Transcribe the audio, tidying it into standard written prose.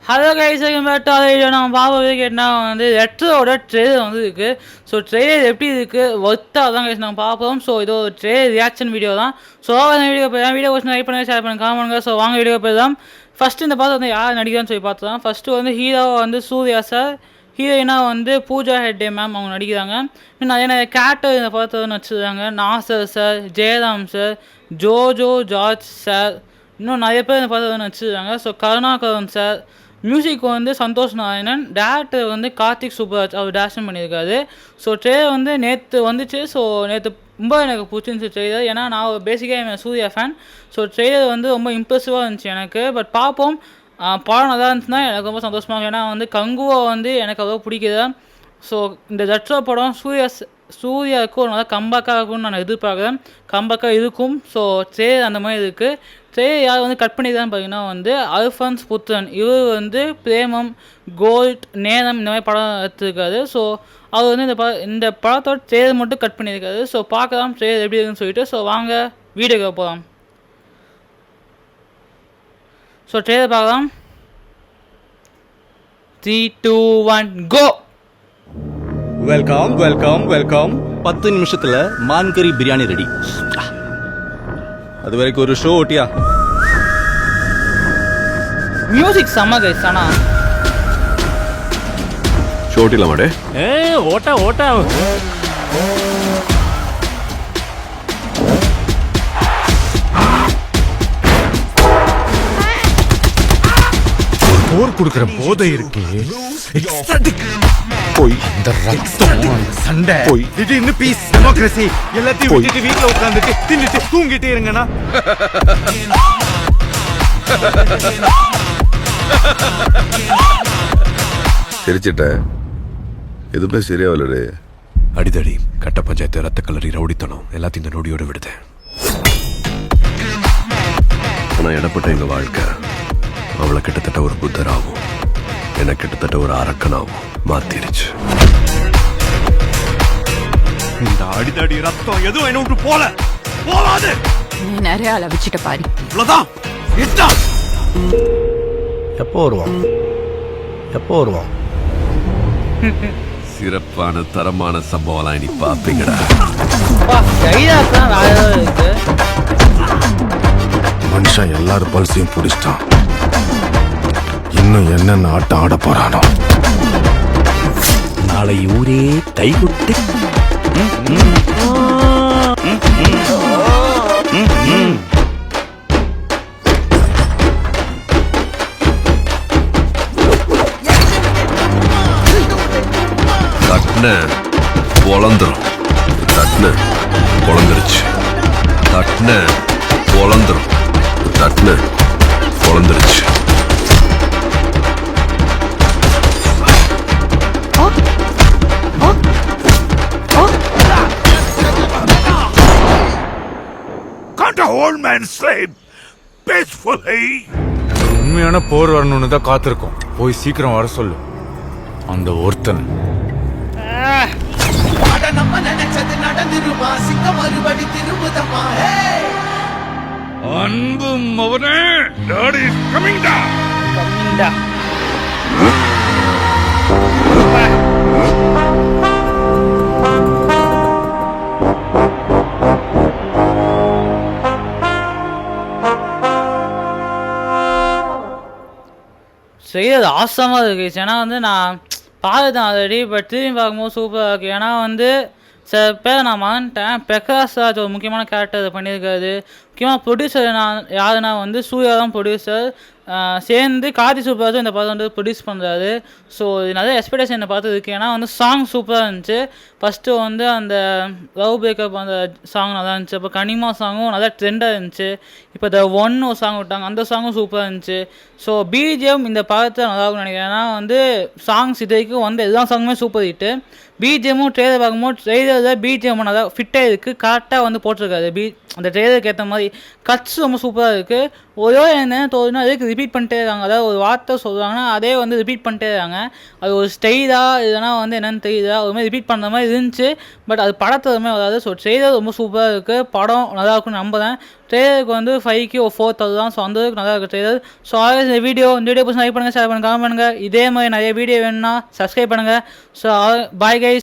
Hello guys மேட்டாக நம்ம பார்ப்பது கேட்டால் வந்து ரெட்ரோட ட்ரெய்லர் வந்து இருக்குது. ஸோ ட்ரெய்லர் எப்படி இருக்குது ஒர்த்தாக தான் கைஸ் நம்ம பார்ப்போம். ஸோ இது ஒரு ட்ரெய்லர் ரியாக்ஷன் வீடியோ தான். ஸோ வீடியோ போய் வீடியோ கொஸ்டின் லைக் பண்ணுங்கள், ஷேர் பண்ணுங்கள், காமெண்ட் பண்ணுங்கள். ஸோ வாங்க வீடியோ போய் தான். ஃபஸ்ட்டு இந்த பார்த்து வந்து யார் நடிக்கிறான்னு சொல்லி பார்த்துதான். ஃபஸ்ட்டு வந்து ஹீரோவாக வந்து சூர்யா சார், ஹீரோயினாக வந்து பூஜா ஹெக்டே மேம் அவங்க நடிக்கிறாங்க. இன்னும் நிறைய கேரக்டர் இந்த படத்தை வந்து வச்சுருக்காங்க. Nassar sir, Jayaram sir, Jojo George sir, இன்னும் நிறைய பேர் இந்த படத்தை வந்து வச்சுருக்காங்க. ஸோ கருணாகரன் சார், மியூசிக் வந்து சந்தோஷ் நாராயணன், டேரக்டர் வந்து கார்த்திக் சுப்ராஜ் அவர் டேரக்ஷன் பண்ணியிருக்காரு. ஸோ ட்ரெய்லர் வந்து நேற்று வந்துச்சு. ஸோ நேற்று ரொம்ப எனக்கு பிடிச்சிருந்துச்சு ட்ரெய்லர். ஏன்னா நான் பேசிக்காக என் சூர்யா ஃபேன். ஸோ ட்ரெய்லர் வந்து ரொம்ப இம்ப்ரெசிவாக இருந்துச்சு எனக்கு. பட் பார்ப்போம், படம் நல்லா இருந்துச்சுன்னா எனக்கு ரொம்ப சந்தோஷமாக இருக்கும். ஏன்னா வந்து கங்குவா வந்து எனக்கு அவ்வளோ பிடிக்குது. ஸோ இந்த ரெட்ரோ படம் சூர்யாவுக்கு ஒரு நல்லா கம்பேக்காக இருக்கும்னு நான் எதிர்பார்க்குறேன். கம்பேக்காக இருக்கும். ஸோ ட்ரெய்லர் அந்த மாதிரி இருக்குது. ட்ரெய்லர் யார் வந்து கட் பண்ணிதான் பார்த்தீங்கன்னா வந்து அல்ஃபான்ஸ் புத்திரன். இவர் வந்து பிரேமம், கோல்ட், நேரம் இந்த மாதிரி படம் எடுத்துருக்காரு. ஸோ அவர் வந்து இந்த படத்தோட ட்ரெய்லர் மட்டும் கட் பண்ணியிருக்காரு. ஸோ பார்க்கலாம் ட்ரெய்லர் எப்படி இருக்குன்னு சொல்லிட்டு. ஸோ வாங்க வீடியோக்கு போகலாம். ஸோ ட்ரெய்லர் பார்க்கலாம். 3, 2, 1 கோ. Welcome welcome welcome. 10 நிமிஷத்துல மான்கறி பிரியாணி ரெடி. அது வரைக்கும் ஒரு ஷோ ஓட்டியா? மியூசிக் செம்ம கைஸ். ஆனா ஷோ ஓட்டிடலாமாடே? ஓட்டா ஓட்டா. போர் கொடுக்கிற போதை இருக்கு. போய் இந்த ரத்தம், அந்த சண்டை, போய் திடீர்னு பீஸ், டெமோக்ரஸி எல்லாத்தையும் விட்டுட்டு வீட்டுல உட்காந்துட்டு தின்னுட்டு தூங்கிட்டே இருங்கண்ணா. சிரிச்சிட்ட, எதுவுமே சரியாவலடே. அடிதடி, கட்ட பஞ்சாயத்து, ரத்த கலரி, ரவுடித்தனம் எல்லாத்தையும் இந்த நொடியோட விடுதேன். ஆனா இடப்பட்ட எங்க வாழ்க்கை அவளை கிட்டத்தட்ட ஒரு புத்தராகவும் என்ன கிட்டத்தட்ட ஒரு அரக்கனாகவும் மாத்திருச்சு. இந்த அடிதடி ரத்தம் எதுவும் என்ன விட்டு போகாது. நீ நிறைய அளவிச்சிட்ட பாரு. இவ்வளவுதான். எப்போ வருவான்? சிறப்பான தரமான சம்பவம்லாம் இனி பாப்பீங்கடா. மனுஷன் எல்லாரும் பல்சையும் பிடிச்சிட்டான். இன்னும் என்னென்ன ஆட்டம் ஆட போறானோ. நாளை ஊரே கைகுட்டி. தட்ன பொழந்துரும், தட்ன பொழந்துருச்சு, தட்ன பொழந்துரும், தட்ன பொழந்துருச்சு. உண்மையான போர் வரணும்னு தான் காத்திருக்கோம். போய் சீக்கிரம் வர சொல்லு அந்த ஒருத்தன். அன்பும் அவனே, டாடி இஸ் கமிங் டா. செய்யறது ஆசமாக இருக்குது. ஏன்னா வந்து நான் பார்த்துட்டேன் ஆல்ரெடி. பட் திரும்பி பார்க்கும்போது சூப்பராக இருக்குது. ஏன்னா வந்து சில பேர் நான் மறந்துட்டேன். பிரகாஷ் ராஜ் ஒரு முக்கியமான கேரக்டர் பண்ணியிருக்காரு. முக்கியமாக ப்ரொடியூசர் யாருன்னா வந்து சூர்யா தான் ப்ரொடியூசர். சேர்ந்து கார்த்திக் சுப்ராஜும் இந்த படம் வந்து ப்ரொடியூஸ் பண்ணுறாரு. ஸோ இது நிறைய எக்ஸ்பெக்டேஷன் என்னை பார்த்து இருக்குது. ஏன்னா வந்து சாங் சூப்பராக இருந்துச்சு. ஃபஸ்ட்டு வந்து அந்த லவ் பிரேக்கப் அந்த சாங் நல்லா இருந்துச்சு. அப்போ கனிமா சாங்கும் நல்லா ட்ரெண்டாக இருந்துச்சு. இப்போ த ஒன் ஒரு சாங் விட்டாங்க, அந்த சாங்கும் சூப்பராக இருந்துச்சு. ஸோ பிஜிஎம் இந்த படத்தை நல்லா இருக்கும்னு நினைக்கிறேன். ஏன்னா வந்து சாங்ஸ் இது வரைக்கும் வந்து எல்லா சாங்குமே சூப்பர் ஹிட்டு. பிஜிஎம்மும் ட்ரெய்லர் பார்க்கும்போது ட்ரெய்லரில் பிஜிஎம் நல்லா ஃபிட்டாக இருக்குது, கரெக்டாக வந்து போட்டிருக்காரு. அந்த ட்ரெய்லருக்கு ஏற்ற மாதிரி கட்ஸ் ரொம்ப சூப்பராக இருக்குது. ஒரே என்ன தோணுன்னா அதுக்கு ரிப்பீட் பண்ணிட்டே இருக்காங்க. அதாவது ஒரு வார்த்தை சொல்கிறாங்கன்னா அதே வந்து ரிப்பீட் பண்ணிட்டே இருக்காங்க. அது ஒரு ஸ்டைலாக இல்லைனா வந்து என்னென்னு தெரியுதா ஒரு மாதிரி ரிப்பீட் பண்ணுற மாதிரி இருந்துச்சு. பட் அது படத்துலையுமே வராது. ஸோ ட்ரெய்லர் ரொம்ப சூப்பராக இருக்குது. படம் நல்லா இருக்குன்னு நம்புகிறேன். ட்ரெய்லருக்கு வந்து 5K 4,000 தான். ஸோ அந்தளவுக்கு நல்லா இருக்குது ட்ரெய்லர். ஸோ இந்த வீடியோ பிடிச்சி லைக் பண்ணுங்கள், ஷேர் பண்ணுங்கள், கமெண்ட் பண்ணுங்கள். இதே மாதிரி நிறைய வீடியோ வேணும்னா சப்ஸ்கிரைப் பண்ணுங்கள். So bye guys.